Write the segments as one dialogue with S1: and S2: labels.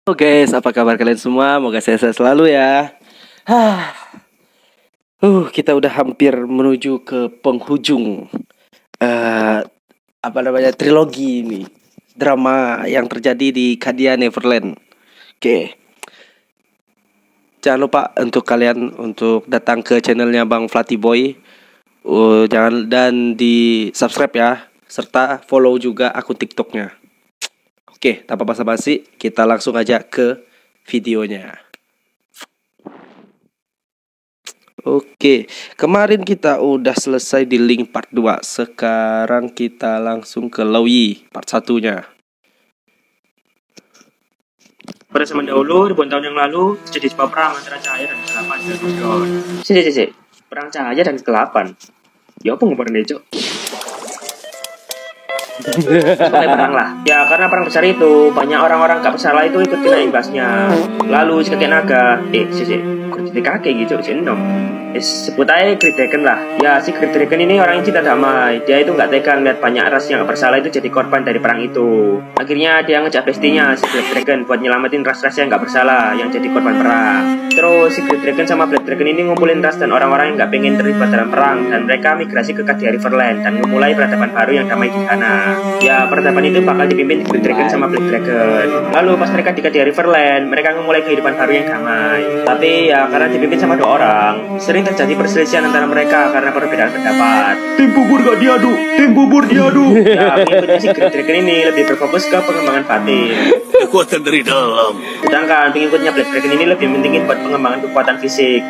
S1: Halo guys, apa kabar kalian semua? Semoga sehat selalu ya. Hah. Kita udah hampir menuju ke penghujung eh trilogi ini. Drama yang terjadi di Kadia Neverland. Oke. Jangan lupa untuk kalian untuk datang ke channelnya Bang Flatty Boy. Jangan dan di subscribe ya, serta follow juga akun TikToknya. Oke, tanpa basa-basi, kita langsung aja ke videonya. Oke, kemarin kita udah selesai di link part 2. Sekarang kita langsung ke Lauyi part 1-nya.
S2: Pada zaman dahulu, ribuan tahun yang lalu, terjadi sebuah perang antara cahaya dan kegelapan dan Gondor. Si. Perang cahaya dan kegelapan. Ya apa ngomong deh, Cok? Sebagai perang lah. Ya karena perang besar itu, banyak orang-orang gak bersalah itu ikut kena imbasnya. Lalu si kakek naga, si, kok jadi kakek gitu, si enom. Sebut aja Great Dragon lah. Ya si Great Dragon ini orang yang cinta damai. Dia itu gak tega ngeliat banyak ras yang gak bersalah itu jadi korban dari perang itu. Akhirnya dia ngejak bestinya si Black Dragon buat nyelamatin ras-ras yang gak bersalah yang jadi korban perang. Terus si Great Dragon sama Black Dragon ini ngumpulin ras dan orang-orang yang gak pengen terlibat dalam perang, dan mereka migrasi ke Kadia Riverland dan memulai peradaban baru yang damai di sana. Ya peradaban itu bakal dipimpin Great Dragon sama Black Dragon. Lalu pas mereka di Kadia Riverland, mereka memulai kehidupan baru yang damai. Tapi ya karena dipimpin sama 2 orang, sering terjadi perselisihan antara mereka karena perbedaan pendapat. Tim bubur gak diadu, tim bubur diadu. Ya pengikutnya si Great Dragon ini lebih berfokus ke pengembangan batin,
S3: kekuatan dari dalam.
S2: sedangkan pengikutnya Black Dragon ini lebih mentingin buat pengembangan kekuatan fisik.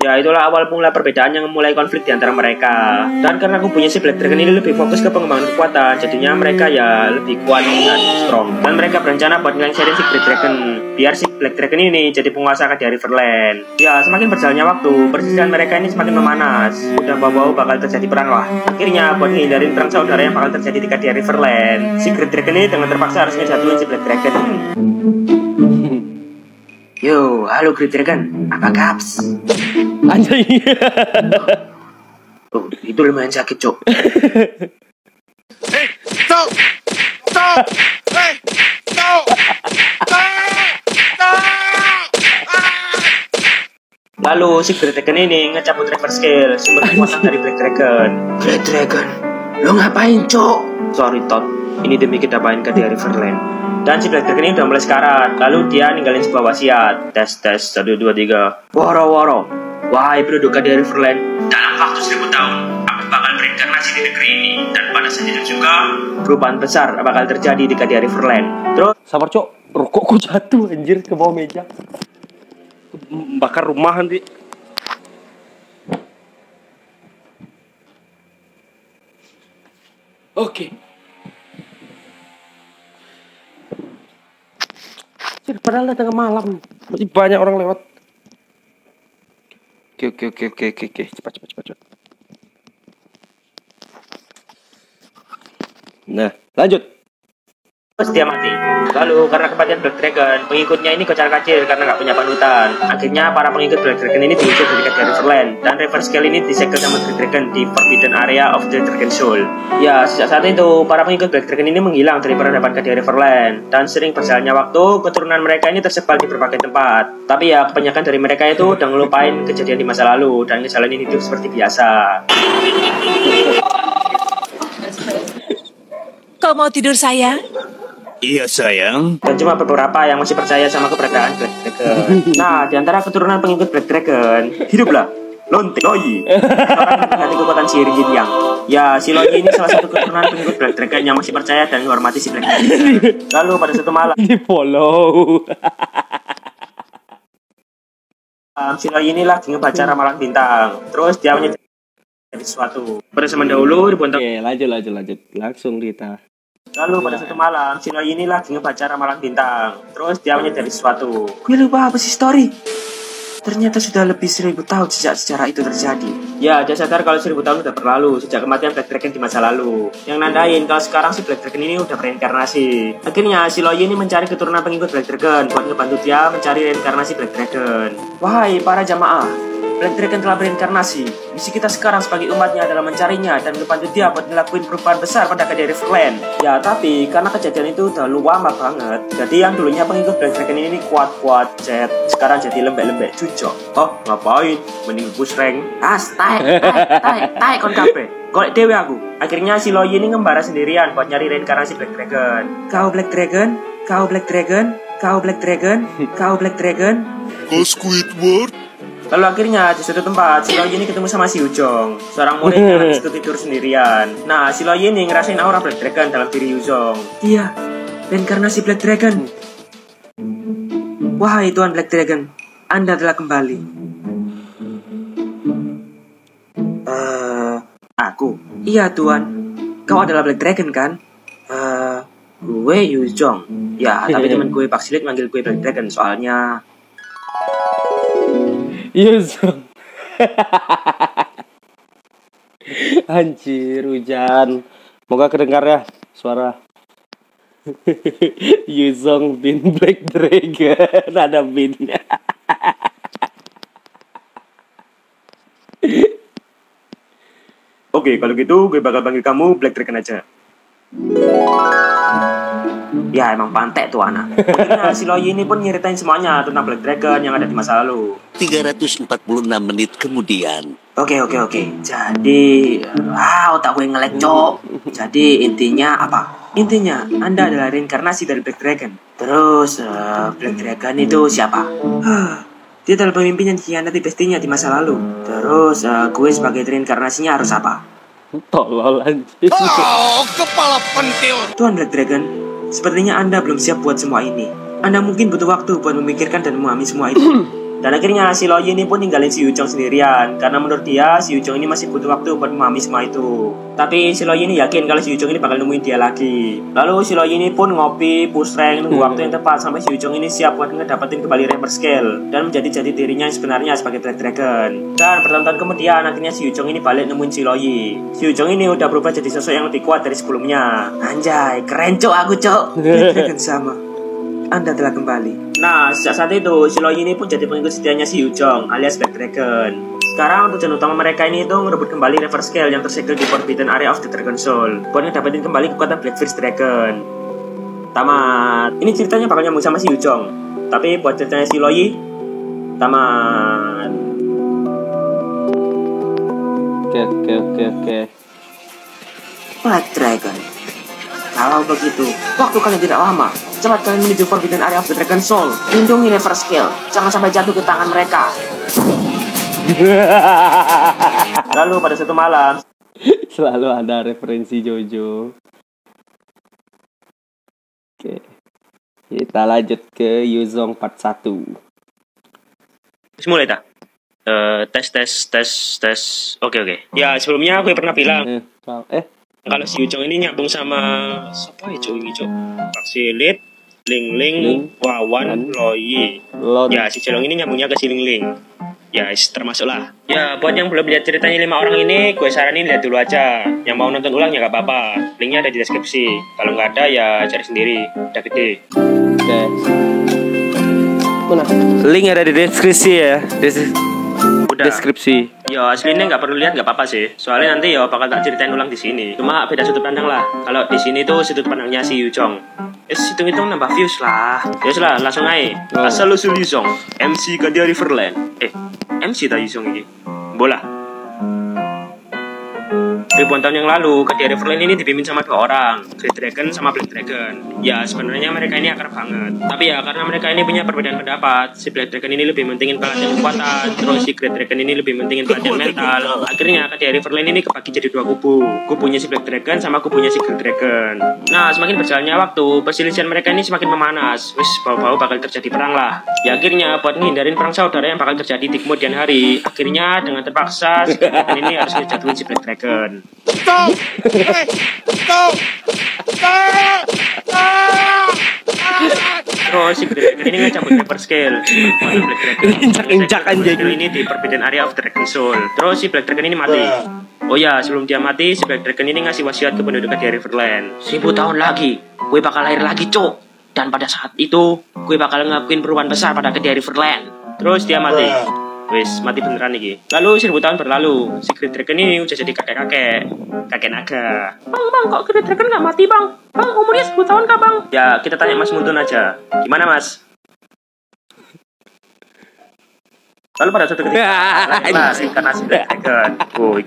S2: Ya itulah awal mula perbedaan yang memulai konflik di antara mereka. Dan karena kubunya si Black Dragon ini lebih fokus ke pengembangan kekuatan, jadinya mereka ya lebih kuat dan strong. Dan mereka berencana buat ngelengserin si Great Dragon biar si Black Dragon ini jadi penguasa Kadia Riverland. Ya semakin berjalannya waktu, perselisihan mereka ini semakin memanas. Udah bau-bau bakal terjadi perang lah. Akhirnya buat ngehindarin perang saudara yang bakal terjadi di Kadia Riverland, si Great Dragon ini dengan terpaksa harus ngejatuhin si Black Dragon. Yo, halo Great Dragon, apa kaps?
S1: Anjay.
S2: Oh, itu lumayan sakit, Cok.
S3: Hey, stop! Stop! Hey, stop!
S2: Lalu si Great Dragon ini ngecabut reverse skill, sumber kekuatan dari Black Dragon. Great Dragon, lo ngapain, Cok? Sorry, Todd. Ini demi kita main Kadia Riverland. Dan si Black Dragon ini udah mulai sekarat. Lalu dia ninggalin sebuah wasiat. Tes 1, 2, 3. Woro. Wahai penduduk Kadia Riverland, dalam waktu 1000 tahun, aku bakal berinkarnasi di negeri ini. Dan pada saat itu juga, perubahan besar bakal terjadi di Kadia Riverland. Terus,
S1: Sabar, Cok. Rokokku jatuh anjir ke bawah meja. Bakar rumah nanti. Oke. Padahal udah tengah malam, masih banyak orang lewat. Oke. Cepat. Nah, lanjut.
S2: dia mati. Lalu karena kematian Black Dragon, pengikutnya ini kocar-kacir karena nggak punya panutan. Akhirnya para pengikut Black Dragon ini diusir dari Kadia Riverland, dan reverse skill ini disegel sama Great Dragon di Forbidden Area of the Dragon Soul. Ya, sejak saat itu para pengikut Black Dragon ini menghilang dari peradaban Kadia Riverland, dan sering berjalannya waktu, keturunan mereka ini tersebar di berbagai tempat. Tapi ya kebanyakan dari mereka itu udah ngelupain kejadian di masa lalu dan ngejalanin hidup seperti biasa.
S4: Kau mau tidur, sayang?
S3: Iya, sayang.
S2: Dan cuma beberapa yang masih percaya sama keberadaan Black Dragon. Nah, di antara keturunan pengikut Black Dragon, hiduplah Loyi. Nanti kekuatan sihir Yin Yang. Ya, si Loyi ini salah satu keturunan pengikut Black Dragon yang masih percaya dan menghormati si Black Dragon. Lalu pada suatu malam,
S1: Di follow.
S2: si Loyi ini lagi ngebaca ramalan bintang. Terus dia menyadari sesuatu. Pada zaman dahulu, ribuan tahun.
S1: Oke, lanjut. Langsung kita.
S2: Lalu pada suatu malam, si Loyi ini lagi ngebaca ramalan bintang. Terus dia menyadari sesuatu. Gue lupa apa sih story? Ternyata sudah lebih 1000 tahun sejak sejarah itu terjadi. Ya, dia sadar kalau 1000 tahun udah berlalu sejak kematian Black Dragon di masa lalu. Yang nandain kalau sekarang si Black Dragon ini udah berinkarnasi. Akhirnya si Loyi ini mencari keturunan pengikut Black Dragon buat ngebantu dia mencari reinkarnasi Black Dragon. Wahai para jamaah, Black Dragon telah berinkarnasi. Misi kita sekarang sebagai umatnya adalah mencarinya dan membantu dia buat ngelakuin perubahan besar pada kedai Riverland. Ya, tapi karena kejadian itu udah lama banget, jadi yang dulunya pengikut Black Dragon ini kuat-kuat jet, sekarang jadi lembek-lembek cucok. Oh, ngapain? Mending push rank. Tai kon kabeh. Golek dewe aku. Akhirnya si Loyi ini ngembara sendirian buat nyari reinkarnasi Black Dragon. Kau Black Dragon, kau Black Dragon, kau Black Dragon, kau Black Dragon.
S3: Kau Squidward?
S2: Lalu akhirnya di suatu tempat si Loyi ini ketemu sama si Yuzong, seorang murid yang habis itu tidur sendirian. Nah, si Loyi ini ngerasain aura Black Dragon dalam diri Yuzong. Dia reinkarnasi Black Dragon. Wahai Tuan Black Dragon, Anda telah kembali. Aku? Iya Tuan. Kau adalah Black Dragon kan? Gue Yuzong. Ya, tapi temen gue Pak Silit manggil gue Black Dragon soalnya.
S1: Yuzong. Anjir, hujan. Moga kedengar ya suara Yuzong bin Black Dragon. Ada binnya.
S2: Oke, kalau gitu gue bakal panggil kamu Black Dragon aja. Ya, emang pantek tuh anak. Akhirnya si Loyi ini pun nyeritain semuanya tentang Black Dragon yang ada di masa lalu.
S3: 346 menit kemudian.
S2: Oke. Jadi, otak gue nge-lag, cok. Jadi, intinya apa? Intinya, Anda adalah reinkarnasi dari Black Dragon. Terus, Black Dragon itu siapa? Dia adalah pemimpin yang dikhianati bestinya di masa lalu. Terus, gue sebagai reinkarnasinya harus apa?
S1: Tolol anjir.
S3: Oh, kepala pentil.
S2: Tuan Black Dragon, sepertinya Anda belum siap buat semua ini. Anda mungkin butuh waktu buat memikirkan dan memahami semua itu. Dan akhirnya si Loyi ini pun ninggalin si Yuzong sendirian. Karena menurut dia, si Yuzong ini masih butuh waktu buat memahami semua itu. Tapi si Loyi ini yakin kalau si Yuzong ini bakal nemuin dia lagi. Lalu si Loyi ini pun ngopi, push rank, nunggu waktu yang tepat sampai si Yuzong ini siap buat ngedapetin kembali Reaper Scale dan menjadi dirinya yang sebenarnya sebagai Black Dragon. Dan bertahun-tahun kemudian akhirnya si Yuzong ini balik nemuin si Loyi. Si Yuzong ini udah berubah jadi sosok yang lebih kuat dari sebelumnya. Anjay, keren cok aku cok. Black Dragon sama. Anda telah kembali. Nah, sejak saat itu, si Loyi ini pun jadi pengikut setianya si Yuzong alias Black Dragon. Sekarang tujuan utama mereka ini itu merebut kembali Reaper Scale yang tersegel di Forbidden Area of the Dragon Soul buat ngedapetin kembali kekuatan Blackfist Dragon. Tamat. Ini ceritanya bakal nyambung sama si Yuzong. Tapi buat ceritanya si Loyi, tamat.
S1: Oke.
S2: Black Dragon. Kalau begitu, waktu kalian tidak lama. Cepat kalian menuju Forbidden Area of the Dragon Soul. Lindungi Reaper Scale, jangan sampai jatuh ke tangan mereka. Lalu pada suatu malam,
S1: selalu ada referensi Jojo. Oke. Kita lanjut ke Yuzong part 1.
S2: mulai tak? Tes. Oke. Ya, sebelumnya aku pernah bilang kalau si Yuzong ini nyambung sama siapa ya cowok ini cowok? Pak Silit, Ling, Wawan, Loyi. Ya, si Celong ini nyambungnya ke si Ling. Ya, termasuk lah. Ya, buat yang belum lihat ceritanya 5 orang ini, gue saranin lihat dulu aja. Yang mau nonton ulang ya gak apa-apa. Linknya ada di deskripsi. Kalau nggak ada ya cari sendiri. Udah gede.
S1: Oke. Mana? Link ada di deskripsi ya.
S2: Udah.
S1: Deskripsi.
S2: Ya, aslinya nggak perlu lihat nggak apa-apa sih. Soalnya nanti ya bakal tak ceritain ulang di sini. Cuma beda sudut pandang lah. Kalau di sini tuh sudut pandangnya si Yuzong. Hitung-hitung nambah views lah. Ya lah, langsung aja. Asal-usul Yuzong, MC Kadia Riverland. MC tak Yuzong ini. Bola. Ribuan tahun yang lalu, Kadia Riverland ini dipimpin sama 2 orang, Great Dragon sama Black Dragon. Ya, sebenarnya mereka ini akrab banget. Tapi ya, karena mereka ini punya perbedaan pendapat, si Black Dragon ini lebih mentingin pelatihan kekuatan, terus si Great Dragon ini lebih mentingin pelatihan mental. Akhirnya, Kadia Riverland ini kebagi jadi 2 kubu. Kubunya si Black Dragon sama kubunya si Great Dragon. Nah, semakin berjalannya waktu, perselisihan mereka ini semakin memanas. Wis, bau-bau bakal terjadi perang lah. Ya, akhirnya, buat menghindarin perang saudara yang bakal terjadi di kemudian hari, akhirnya dengan terpaksa, si Great Dragon ini harus ngejatuhin si Black Dragon.
S3: Stop! Hey! Stop!
S2: Terus si Black Dragon ini ngecabut Reaper Scale. Black Dragon
S1: Injak anjing
S2: ini di Forbidden Area of Dragon Soul. Terus si Black Dragon ini mati. Oh ya, sebelum dia mati, si Black Dragon ini ngasih wasiat ke penduduk di Riverland. 1000 tahun lagi, gue bakal lahir lagi, cok. Dan pada saat itu, gue bakal ngelakuin perubahan besar pada Kadia Riverland. Terus dia mati. wis mati beneran iki. Lalu 1000 tahun berlalu, si Great Dragon ini udah jadi kakek naga. Bang, kok Great Dragon nggak mati bang? Bang, umurnya 10 tahun kah bang? Ya, kita tanya Mas Muntun aja. Gimana Mas? Lalu pada suatu ketika lahirlah reinkarnasi Black Dragon.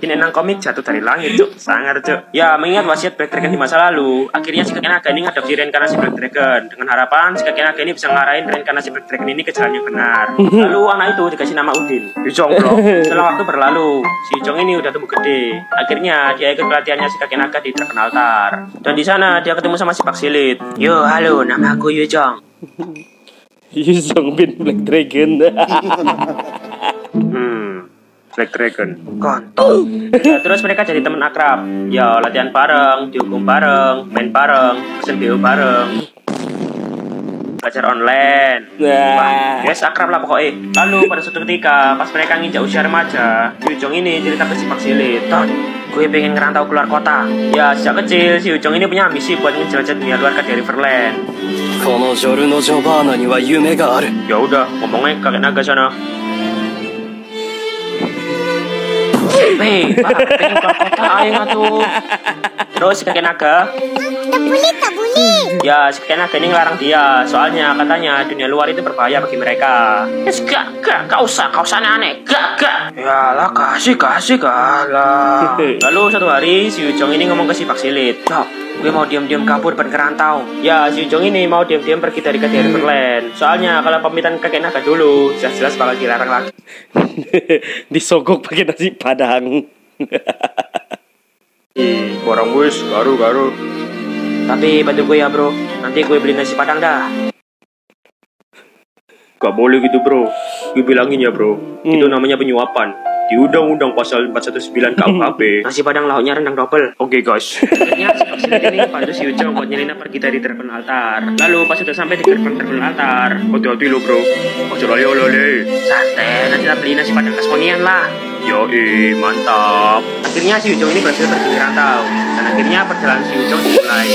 S2: Ini nang komik jatuh dari langit, cuk. Sangar, cuk. Ya, mengingat wasiat Black Dragon di masa lalu, akhirnya si kakek naga ini ngadopsi reinkarnasi Black Dragon dengan harapan si kakek naga ini bisa ngarahin reinkarnasi Black Dragon ini ke jalan yang benar. Lalu anak itu dikasih nama Udin. Yujong, bro. Setelah waktu berlalu, si Yujong ini udah tumbuh gede. Akhirnya dia ikut pelatihannya si kakek naga di Dragon Altar. Dan di sana dia ketemu sama si Pak Silit. Yo, halo, nama aku Yujong.
S1: Yuzong bin Black Dragon.
S2: Black Dragon kontol. Ya, terus mereka jadi teman akrab. Ya, latihan bareng, dihukum bareng, main bareng, pesen BO bareng, belajar online. Wah, yes, akrab lah pokoknya. Lalu pada suatu ketika pas mereka nginjak usia remaja, Yujong ini cerita ke si Pak Silit, "Ton, gue pengen ngerantau keluar kota." Ya, sejak kecil si Yujong ini punya ambisi buat ngejelajah dunia luar ke Riverland. Ya udah, ngomongnya kakek naga sana. Hei, Pak, pengen keluar kota ayo ngatuh. Terus si kakek naga
S5: Tak boleh.
S2: ya, si kakek naga ini ngelarang dia. Soalnya katanya dunia luar itu berbahaya bagi mereka. Yes, gak usah aneh. Gak. Yalah, kasih kalah. Lalu satu hari si Yujong ini ngomong ke si Pak Silit, "Dok, gue mau diam-diam kabur dan ngerantau." Ya, si Yujong ini mau diam-diam pergi dari Riverland. Soalnya kalau pamitan kakek naga dulu, jelas-jelas bakal dilarang lagi.
S1: Disogok pakai nasi padang.
S2: Orang wis garu. Tapi bantu gue ya bro, nanti gue beli nasi padang dah. Gak boleh gitu bro, gue bilangin ya bro, itu namanya penyuapan di Undang-Undang Pasal 419 KUHP. Nasi padang lauknya rendang double. Oke guys. Akhirnya si Pak Silit ini bantu si Yujong buat Nyelinap pergi dari Dragon Altar. Lalu pas sudah sampai di Dragon Altar, hati-hati lo bro, ojo lole. Santai, nanti kita beli nasi padang kasmonian lah. Yoi, mantap. Akhirnya si Yujong ini berhasil pergi ngerantau, dan akhirnya perjalanan si Yujong dimulai.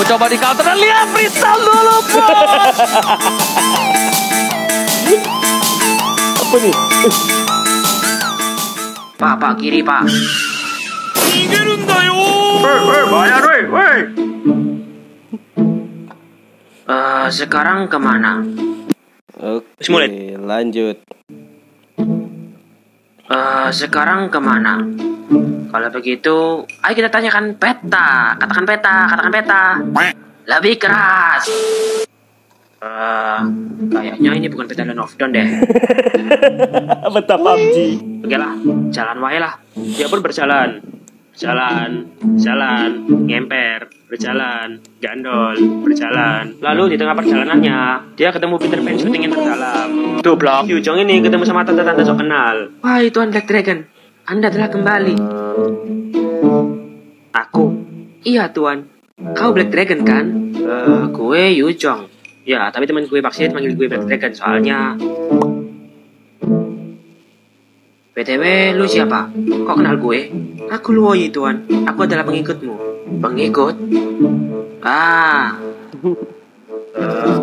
S1: Coba di counter dan lihat freestyle dulu, bos. Apa nih?
S2: Pak, kiri, Pak. Bayar, weh. Sekarang kemana?
S1: Oke,
S2: mulai.
S1: lanjut.
S2: Sekarang kemana? Kalau begitu, ayo kita tanyakan peta. Katakan peta. Lebih keras. Kayaknya ini bukan peta Land of Dawn deh.
S1: Betah PUBG.
S2: Oke lah, jalan wae lah. Dia pun berjalan, ngemper, berjalan, gandol, berjalan. Lalu di tengah perjalanannya, dia ketemu Peter Pan syuting yang terdalam. Tuh blok, Yujong ini ketemu sama tante-tante sok kenal. Wahai Tuan Black Dragon, Anda telah kembali. Aku? Iya Tuan. Kau Black Dragon kan? Gue Yujong. Ya, tapi teman gue Pak Silit manggil gue Black Dragon soalnya. BTW, lu siapa? Kok kenal gue? Aku Luoyi, Tuan. Aku adalah pengikutmu. Pengikut?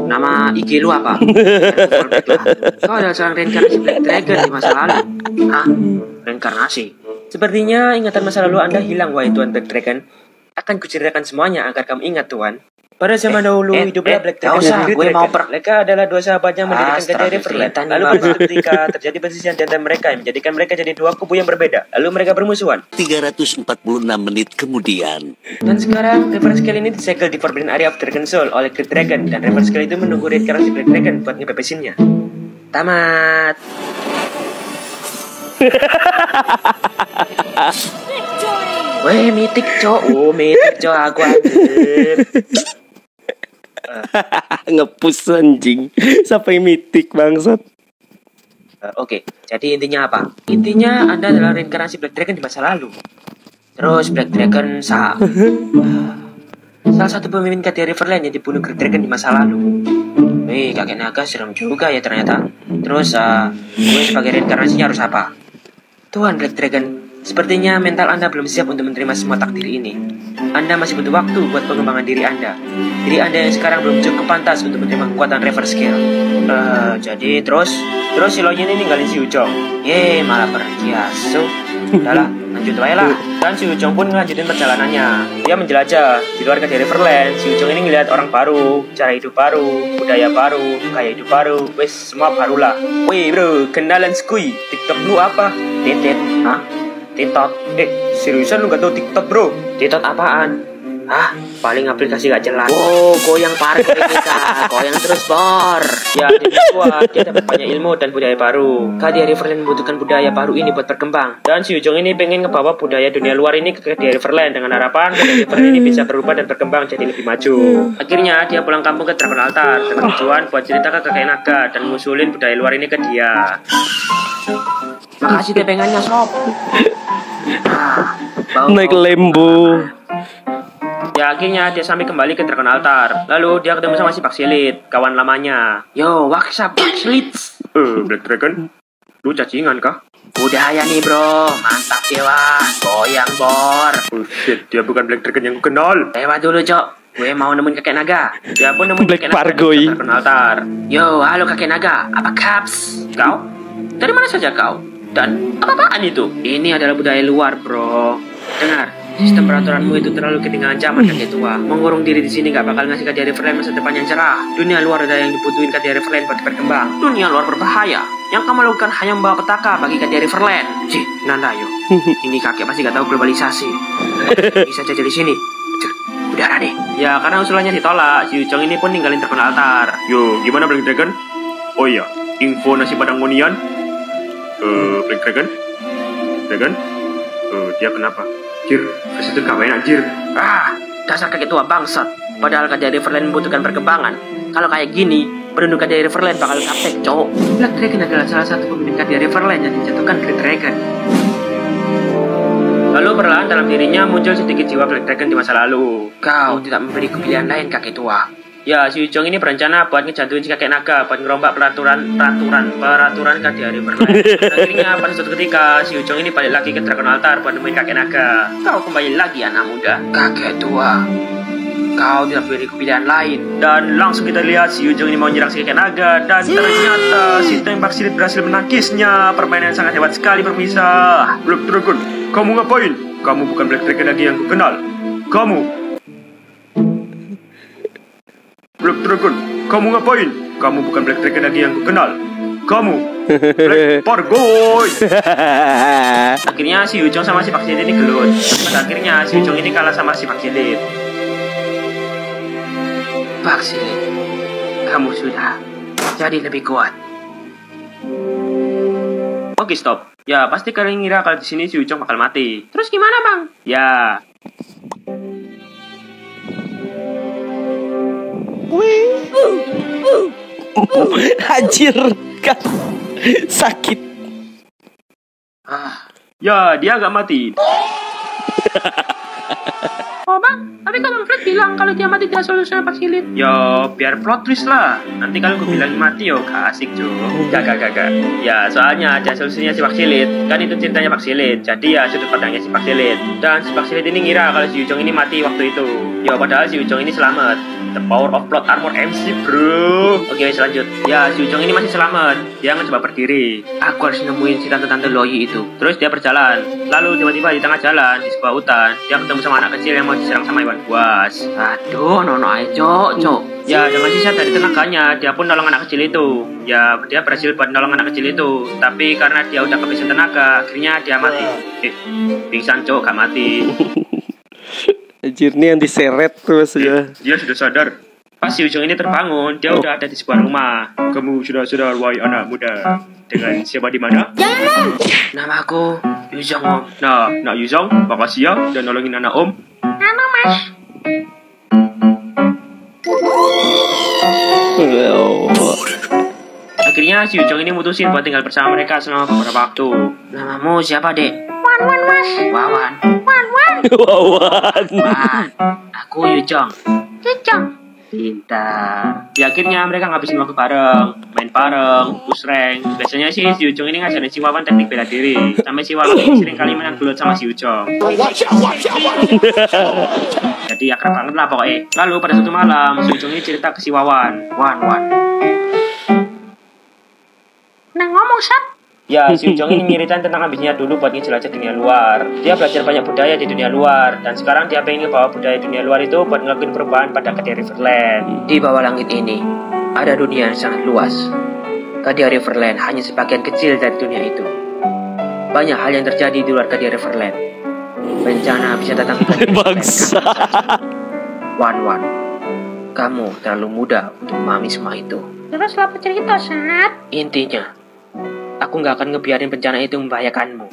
S2: Nama IG lu apa? Kau adalah seorang reinkarnasi Black Dragon di masa lalu. Hah? Reinkarnasi? Sepertinya ingatan masa lalu Anda hilang, wahai Tuan Black Dragon. Akan kuceritakan semuanya agar kamu ingat, Tuan. Pada zaman dahulu, hiduplah Black Dragon dan Green Dragon. Mereka adalah dua sahabat yang mendirikan Gajah Riverland. Lalu pada suatu ketika terjadi perselisihan di antara mereka yang menjadikan mereka jadi dua kubu yang berbeda. Lalu mereka bermusuhan.
S3: 346 menit kemudian.
S2: Dan sekarang River Scale ini disegel di Forbidden Area of Dragon Soul oleh Great Dragon. Dan River Scale itu menunggu reinkarnasi Black Dragon buat ngebebasinnya. Tamat. Weh, mitik cok. Mitik cok, aku anjir.
S1: Ngepus anjing. Sampai mitik bangsat.
S2: Oke, jadi intinya apa? Intinya Anda adalah reinkarnasi Black Dragon di masa lalu. Terus Black Dragon salah satu pemimpin Gajah Riverland yang dibunuh Great Dragon di masa lalu. Kakek naga serem juga ya ternyata. Terus gue sebagai reinkarnasinya harus apa? Tuan Black Dragon, sepertinya mental Anda belum siap untuk menerima semua takdir ini. Anda masih butuh waktu buat pengembangan diri Anda. Diri Anda yang sekarang belum cukup pantas untuk menerima kekuatan reverse scale. Jadi terus si Lo Yin ini ninggalin si Wukong. Malah pergi asu. Udahlah, lanjut aja lah. Dan si Wukong pun ngelanjutin perjalanannya. Dia menjelajah di luar Kadia Riverland. Si Wukong ini ngeliat orang baru, cara hidup baru, budaya baru, gaya hidup baru, wes semua baru lah. Wih bro, kenalan skui. TikTok lu apa? Titit, hah? TikTok? Seriusan lu gak tau TikTok bro? TikTok apaan? Paling aplikasi gak jelas. Goyang parah ini kak. Goyang terus bor. Ya, dia dapat banyak ilmu dan budaya baru. Kadia Riverland membutuhkan budaya baru ini buat berkembang. Dan si Wukong ini pengen ngebawa budaya dunia luar ini ke Kadia Riverland dengan harapan Kadia Riverland ini bisa berubah dan berkembang jadi lebih maju. Akhirnya dia pulang kampung ke Dragon Altar dengan tujuan buat cerita ke kakek naga dan ngusulin budaya luar ini ke dia. Makasih tepengannya sob.
S1: Naik lembu.
S2: Ya akhirnya dia sampai kembali ke Dragon Altar. Lalu dia ketemu sama si Baxilit, kawan lamanya. Yo, what's up Baxilit? Black Dragon, lu cacingan kah? Budaya nih bro, mantap dewa, goyang bor. Oh shit, dia bukan Black Dragon yang ku kenal. Lewat dulu cok, gue mau nemuin kakek naga. Dia pun nemuin
S1: Black
S2: kakek naga
S1: Pargoy.
S2: di Dragon Altar. Yo, halo kakek naga, apa kaps? Kau? Dari mana saja kau? Dan apa-apaan itu? Ini adalah budaya luar bro. Dengar, sistem peraturanmu itu terlalu ketinggalan zaman kakek tua. Mengurung diri di sini gak bakal ngasih Kadia Riverland masa depan yang cerah. Dunia luar ada yang dibutuhin Kadia Riverland buat berkembang. Dunia luar berbahaya. Yang kamu lakukan hanya membawa petaka bagi Kadia Riverland. Cih, Nanda yo. Ini kakek pasti gak tahu globalisasi. Bisa jadi di sini. Udara deh. Ya karena usulannya ditolak, si Wukong ini pun ninggalin Dragon Altar. Yo, gimana Black Dragon? Oh iya, info nasi padang monian. Black Dragon? Dragon? Dia kenapa? Jir, itu kawain anjir. Dasar kakek tua bangsat. Padahal Kadia Riverland membutuhkan perkembangan. Kalau kayak gini, penduduk Kadia Riverland bakal kaptek, cowok. Black Dragon adalah salah satu pemimpin Kadia Riverland yang dijatuhkan Black Dragon. Lalu perlahan dalam dirinya muncul sedikit jiwa Black Dragon di masa lalu. Kau tidak memberiku pilihan lain kakek tua. Ya, si Wukong ini berencana buat ngejatuhin si kakek naga buat ngerombak peraturan Kadia Riverland. Akhirnya pada suatu ketika si Wukong ini balik lagi ke Dragon Altar buat nemuin kakek naga. Kau kembali lagi anak muda. Kakek tua, kau tidak beriku pilihan lain. Dan langsung kita lihat si Wukong ini mau nyerang si kakek naga. Dan ternyata si tembak silit berhasil menangkisnya. Permainan sangat hebat sekali berpisah. Black Dragon, kamu ngapain? Kamu bukan Black Dragon lagi yang kukenal. Black Dragon, kamu ngapain? Kamu bukan Black Dragon lagi yang kukenal. Kamu Black Pargoy. Akhirnya si Wukong sama si Baxilit ini gelut. Pada akhirnya si Wukong ini kalah sama si Baxilit. Baxilit, kamu sudah jadi lebih kuat. Oke stop. Ya pasti kalian ngira kalau di sini si Wukong bakal mati. Terus gimana bang? Ya.
S1: Anjir kan sakit.
S2: Ya dia agak mati. Oh bang, tapi kok Bang Fred bilang kalau dia mati dia solusinya Baxilit. Ya biar plot twist lah. Nanti kalau gue bilang mati yo gak asik jo. Gak. Ya soalnya ada solusinya si Baxilit. Kan itu ceritanya Baxilit. Jadi ya sudut pandangnya si Baxilit. Dan si Baxilit ini ngira kalau si Wukong ini mati waktu itu. Ya padahal si Wukong ini selamat. The power of plot armor MC bro. Oke lanjut. Ya si Wukong ini masih selamat. Dia mencoba berdiri. Aku harus nemuin si tante-tante Loyi itu. Terus dia berjalan. Lalu tiba-tiba di tengah jalan di sebuah hutan dia ketemu sama anak kecil yang mau diserang sama hewan buas. Aduh, nono aja, cok. Ya, dengan sisa dari tenaganya, dia pun nolong anak kecil itu. Ya, dia berhasil buat nolong anak kecil itu. Tapi karena dia udah kehabisan tenaga, akhirnya dia mati. Pingsan, cok, gak mati.
S1: Anjir, ini yang diseret terus ya.
S2: Dia sudah sadar. Pas si Wukong ini terbangun, dia udah ada di sebuah rumah. Kamu sudah sadar, wahai anak muda. Dengan siapa di mana?
S5: Jangan.
S2: Nama aku Yuzong, Om. Nah, Nak Yuzong, makasih ya udah nolongin anak Om.
S5: Halo mas.
S2: Akhirnya si Wukong ini mutusin buat tinggal bersama mereka selama beberapa waktu. Namamu siapa, Dek?
S5: Wan mas.
S2: Wawan.
S5: Wan.
S1: Wawan.
S2: Wan. Aku Yuzong.
S5: Cicong.
S2: Pintar. Di akhirnya mereka ngabisin waktu bareng, main bareng, push rank. Biasanya sih si Ujung ini ngajarin si Wawan teknik bela diri. Sampai si Wawan ini sering kali menang dulu sama si Ujung. Jadi akrab banget lah pokoknya. Lalu pada suatu malam, si Ujung ini cerita ke si Wawan. Wan.
S5: Nah ngomong Sat.
S2: Ya, si Ujung ini ngiritan tentang ambisinya dulu buat ngejelajah dunia luar. Dia belajar banyak budaya di dunia luar, dan sekarang dia pengen ngebawa budaya dunia luar itu buat ngelakuin perubahan pada Kadia Riverland. Di bawah langit ini, ada dunia yang sangat luas. Kadia Riverland hanya sebagian kecil dari dunia itu. Banyak hal yang terjadi di luar Kadia Riverland. Bencana bisa datang ke Kadia Riverland. Wan, kamu terlalu muda untuk memahami semua itu.
S5: Terus apa cerita Sat?
S2: Intinya, aku nggak akan ngebiarin bencana itu membahayakanmu.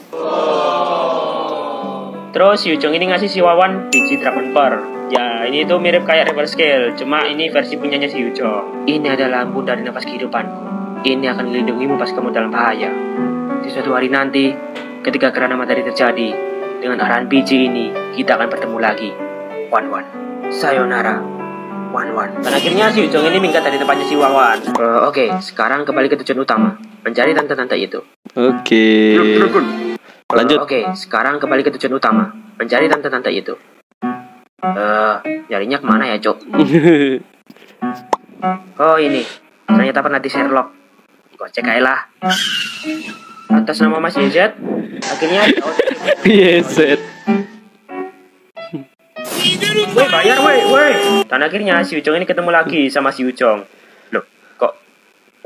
S2: Terus si Ujung ini ngasih si Wawan biji Dragon Pearl. Ya, ini tuh mirip kayak Reverse Scale, cuma ini versi punyanya si Ujung. Ini adalah lampu dari nafas kehidupanku. Ini akan melindungimu pas kamu dalam bahaya. Di suatu hari nanti, ketika gerhana matahari terjadi, dengan arahan biji ini, kita akan bertemu lagi. Wan. Sayonara. Wan. Dan akhirnya si Ujung ini minggat dari tempatnya si Wawan. Oke, sekarang kembali ke tujuan utama. Mencari tante-tante itu.
S1: Oke. Lanjut.
S2: Oke, sekarang kembali ke tujuan utama. Mencari tante-tante itu. Nyarinya kemana ya, Cok? Oh, ini. Ternyata peneliti Sherlock. Gocek aja lah. Atas nama Mas YZ, akhirnya
S1: Yeset.
S2: Woi, bayar woi. Dan akhirnya si Ujung ini ketemu lagi sama si Ujung. Loh, kok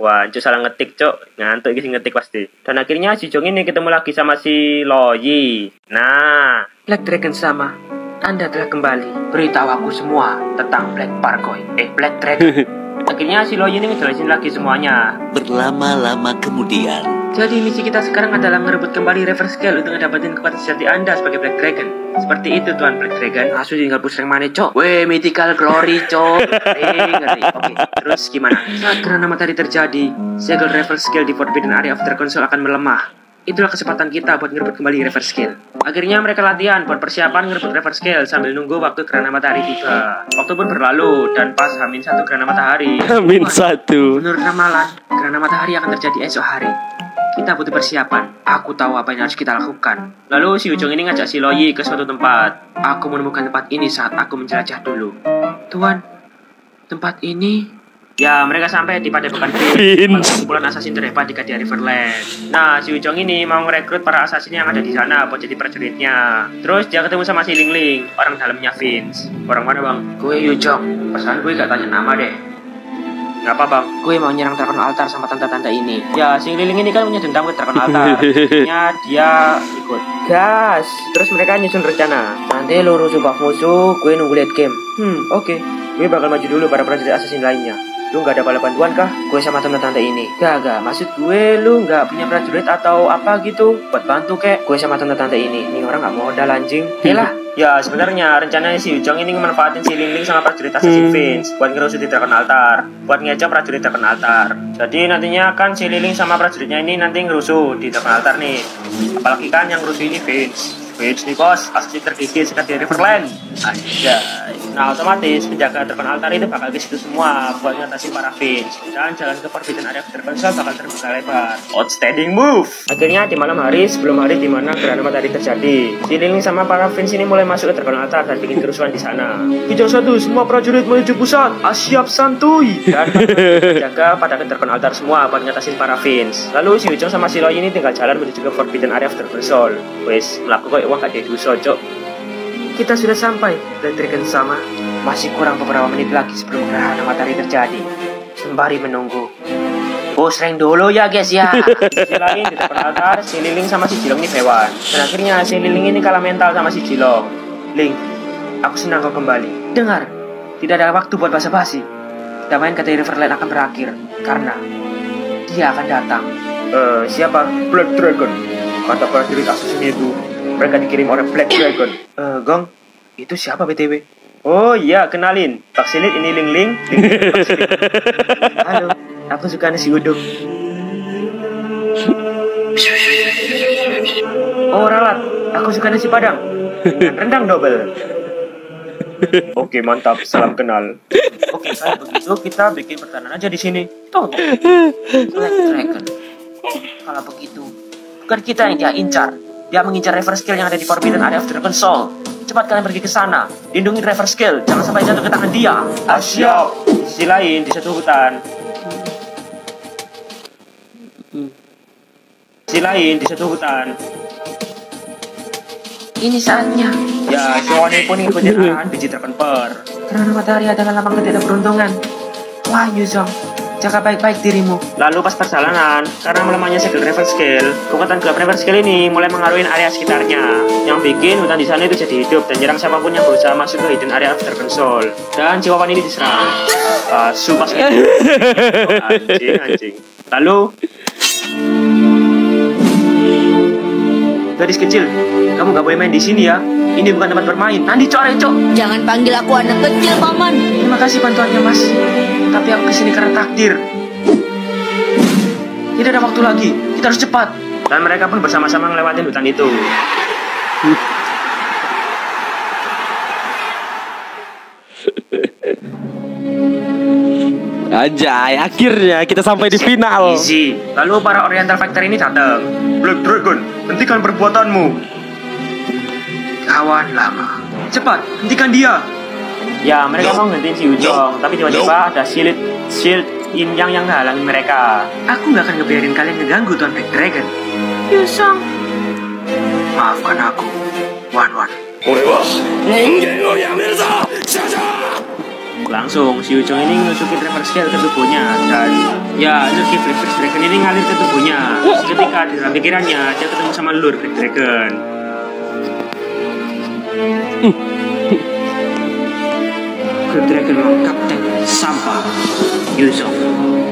S2: wah, Cuk salah ngetik, Cuk. Ngantuk iki ngetik pasti. Dan akhirnya si Ujung ini ketemu lagi sama si Loyi. Nah, Black Dragon sama. Anda telah kembali. Beritahu aku semua tentang Black Pargoy. Black Dragon. Akhirnya si Loyi ini ngejelasin lagi semuanya.
S3: Berlama-lama kemudian,
S2: Jadi misi kita sekarang adalah merebut kembali Reverse Scale untuk ngedapetin kekuatan sejati Anda sebagai Black Dragon. Seperti itu Tuan Black Dragon. Asu tinggal push rank mana, Cok? Weh, Mythical Glory, Cok. Ngeri. Oke, terus gimana? Saat gerhana matahari terjadi, segel Reverse Scale di Forbidden Area of Dragon Soul akan melemah. Itulah kesempatan kita buat ngerebut kembali Reverse Scale. Akhirnya mereka latihan buat persiapan ngerebut Reverse Scale sambil nunggu waktu gerhana matahari tiba. Waktu pun berlalu dan pas H-1 gerhana matahari.
S1: H-1.
S2: Menurut ramalan, gerhana matahari akan terjadi esok hari. Kita butuh persiapan. Aku tahu apa yang harus kita lakukan. Lalu si Ujung ini ngajak si Loyi ke suatu tempat. Aku menemukan tempat ini saat aku menjelajah dulu. Tuan, tempat ini... Ya, mereka sampai di Padepokan Vince, kumpulan assassin terhebat di Kadia Riverland. Nah, si Ujung ini mau merekrut para assassin yang ada di sana buat jadi prajuritnya. Terus dia ketemu sama si Ling, orang dalamnya Vince. Orang mana, Bang? Gue Ujung. Perasaan gue gak tanya nama deh. Ngapa, Bang? Gue mau nyerang Dragon Altar sama tante-tante ini. Ya, si Ling ini kan punya dendam ke Dragon Altar. Akhirnya dia ikut. Gas. Terus mereka nyusun rencana. Nanti lu rusuh buff musuh, gue nunggu late game. Oke. Gue bakal maju dulu para prajurit assassin lainnya. Lu gak ada bala bantuan kah? Gue sama tante-tante ini. Gak. Maksud gue lu gak punya prajurit atau apa gitu buat bantu kek. Gue sama tante-tante ini. Ini orang gak modal anjing. Yalah. Ya sebenarnya rencananya si Ujung ini memanfaatin si Ling sama prajurit assassin Vince buat ngerusuh di Dragon Altar, buat ngecoh prajurit Dragon Altar. Jadi nantinya kan si Ling sama prajuritnya ini nanti ngerusuh di Dragon Altar nih. Apalagi kan yang ngerusuh ini Vince nih bos, assassin tergigit sekat di Riverland. Anjay. Nah otomatis penjaga Dragon Altar itu bakal ke situ semua buat ngatasin para Vince. Dan jalan ke Forbidden Area of Dragon Soul bakal terbuka lebar. Outstanding move. Akhirnya di malam hari sebelum hari di mana gerhana matahari terjadi, si Ling sama para Vince ini mulai masuk ke Dragon Altar dan bikin kerusuhan di sana. Kijang 1, semua prajurit menuju pusat. Siap santuy. Dan penjaga pada ke Dragon Altar semua buat ngatasin para Vince. Lalu si Ujung sama si Loyi ini tinggal jalan menuju ke Forbidden Area of Dragon Soul. Wes, melakukan uang gak diduso, Cok. Kita sudah sampai, Black Dragon sama. Masih kurang beberapa menit lagi sebelum gerhana matahari terjadi. Sembari menunggu. Push rank dulu ya guys ya. Di sisi lain di depan altar, si Liling sama si Jilong ini hewan. Dan akhirnya si Liling ini kalah mental sama si Jilong. Ling, aku senang kau kembali. Dengar, tidak ada waktu buat basa-basi. Damaian Kadia Riverland akan berakhir karena dia akan datang. Siapa? Black Dragon. Kata prajurit assassin itu. Mereka dikirim oleh Black Dragon. Gong, itu siapa BTW? Oh iya, kenalin. Vaksilit ini Ling. Halo, aku suka nasi uduk. Oh ralat, aku suka nasi padang. Dengan rendang double. Oke mantap, salam kenal. Oke, kalau begitu kita bikin pertahanan aja di sini. Tuh. Black Dragon. Kalau begitu, bukan kita yang dia incar. Dia mengincar reverse skill yang ada di Forbidden Area of Dragon Soul. Cepat kalian pergi ke sana. Lindungi reverse skill, jangan sampai jatuh ke tangan dia.
S1: Siap.
S2: Di sisi lain, di satu hutan. Di sisi lain, di satu hutan. Ini saatnya. Ya, Siwani pun ikutin arahan biji Dragon Pearl. Karena matahari adalah lambang ketidakberuntungan. Wah, Yuzong, jaga baik-baik dirimu. Lalu pas perjalanan, karena melemahnya skill reverse skill, kekuatan gelap reverse skill ini mulai mengaruhi area sekitarnya, yang bikin hutan di sana itu jadi hidup dan jarang siapapun yang berusaha masuk ke hidden area of Dragon Soul. Dan Chihuahua ini diserang. Sumpah anjing. Lalu gadis kecil, kamu gak boleh main di sini ya. Ini bukan tempat bermain. Nanti cok.
S4: Jangan panggil aku anak kecil, Paman.
S2: Terima kasih bantuannya, Mas. Tapi aku kesini karena takdir. Tidak ada waktu lagi. Kita harus cepat. Dan mereka pun bersama-sama melewati hutan itu.
S1: Anjay, akhirnya kita sampai di final.
S2: Easy. Lalu para Oriental Factor ini datang. Black Dragon, hentikan perbuatanmu. Kawan lama. Cepat, hentikan dia. Ya, mereka mau ngentiin si Yuzong, tapi tiba-tiba ada shield Yin Yang menghalangi mereka. Aku nggak akan ngebiarin kalian ngeganggu Tuan Black Dragon.
S5: Yuzong.
S2: Maafkan aku, Wan. Langsung si Yuzong ini nusukin reverse skill ke tubuhnya dan ya energi Black Dragon ini ngalir ke tubuhnya. Ketika di dalam pikirannya dia ketemu sama Lord Black Dragon. Black Dragon memang kapten sampah. Yuzong,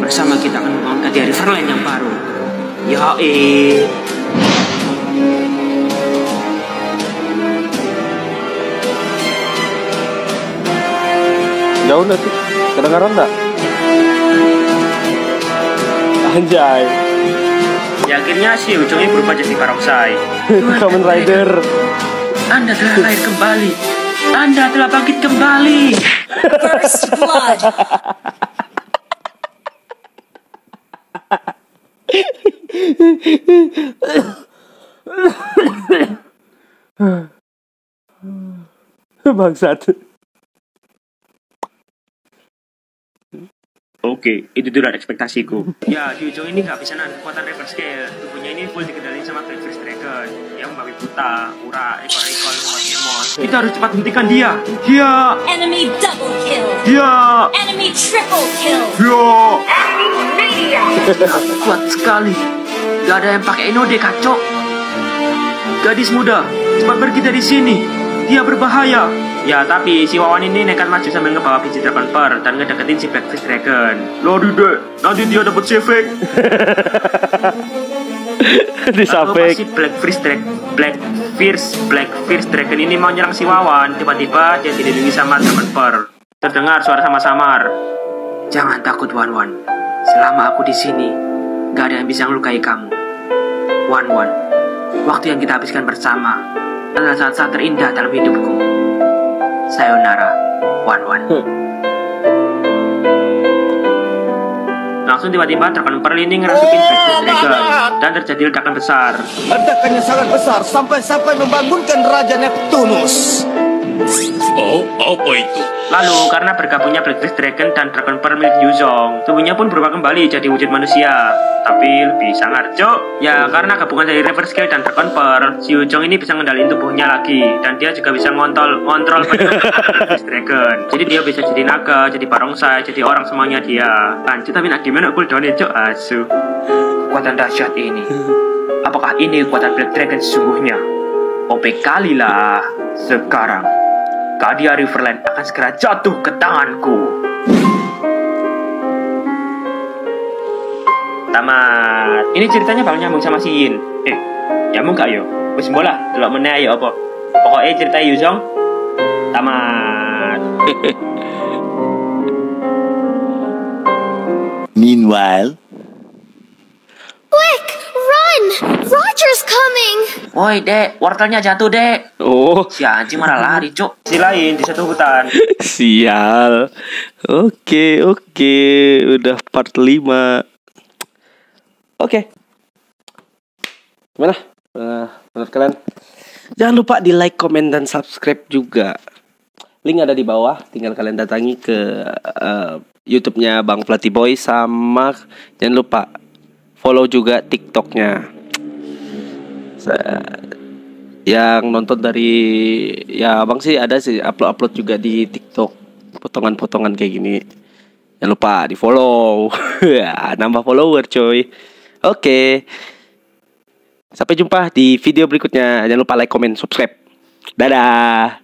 S2: bersama kita akan mengangkat di Riverland yang baru. Ya
S1: Jauh nggak sih? Kedengaran nggak? Anjay.
S2: Ya akhirnya si Yuzong berubah jadi Karongsai.
S1: Kamen Rider.
S2: Anda telah lahir kembali. Anda telah bangkit kembali.
S4: First blood.
S1: Bangsat.
S2: Oke, itu tidak ekspektasiku. Ya, si Yuzong ini nggak bisa nahan kekuatan reverse skill. Tubuhnya ini full dikendalikan sama Black Dragon. Yang membabi buta, ura, ekor-ekor, emot. Kita harus cepat hentikan dia. Dia.
S4: Enemy double kill.
S2: Dia.
S4: Enemy triple kill.
S2: Dia. Kuat sekali. Gak ada yang pakai Enode, kacau. Gadis muda, cepat pergi dari sini. Dia berbahaya. Ya, tapi si Wawan ini nekat maju sambil ngebawa biji Dragon Pearl dan ngedeketin si Blackfish Dragon. Lari deh, nanti dia dapat sefek.
S1: Disafek.
S2: Si Blackfish Dragon ini mau nyerang si Wawan. Tiba-tiba dia dilindungi sama Dragon Pearl. Terdengar suara samar-samar. Jangan takut, Wan. Selama aku di sini, gak ada yang bisa melukai kamu. Wan, waktu yang kita habiskan bersama adalah saat-saat terindah dalam hidupku. Sayonara, Wan. Langsung tiba-tiba Dragon Pearl ini ngerasukin Blackfish Dragon dan terjadi ledakan besar.
S6: Ledakannya sangat besar sampai membangunkan Raja Neptunus.
S3: Oh, apa itu?
S2: Lalu karena bergabungnya Blackfish Dragon dan Dragon Pearl milik Yuzong, tubuhnya pun berubah kembali jadi wujud manusia, tapi lebih sangar, cok. Ya karena gabungan dari reverse skill dan Dragon Pearl, si Yuzong ini bisa ngendaliin tubuhnya lagi, dan dia juga bisa ngontrol Blackfish Dragon. Jadi dia bisa jadi naga, jadi barongsai, jadi orang semuanya dia. Lanjut tapi nak gimana cooldown ya, cok. Asu. Kekuatan dahsyat ini. Apakah ini kekuatan Black Dragon sesungguhnya? OP kali lah. Sekarang Cadia Riverland akan segera jatuh ke tanganku. Tamat. Ini ceritanya bakal nyambung sama si Yin. Nyambung gak yo? Wis bola, delok meneh ayo apa? Pokoknya cerita Yuzong tamat.
S3: Meanwhile,
S5: Quick, run! Roger's coming!
S2: Woi dek, wortelnya jatuh dek.
S1: Oh,
S2: Si anjing malah lari cuk. Si lain di satu hutan.
S1: sial. Oke, udah part 5. Oke. Gimana? Menurut kalian? Jangan lupa di like, comment, dan subscribe juga. Link ada di bawah. Tinggal kalian datangi ke YouTube-nya Bang Fluffy Boy. Sama jangan lupa follow juga TikTok-nya. Yang nonton dari ya Bang sih ada sih upload juga di TikTok potongan-potongan kayak gini. Jangan lupa di follow. Nambah follower coy. Oke. Sampai jumpa di video berikutnya. Jangan lupa like, comment, subscribe. Dadah.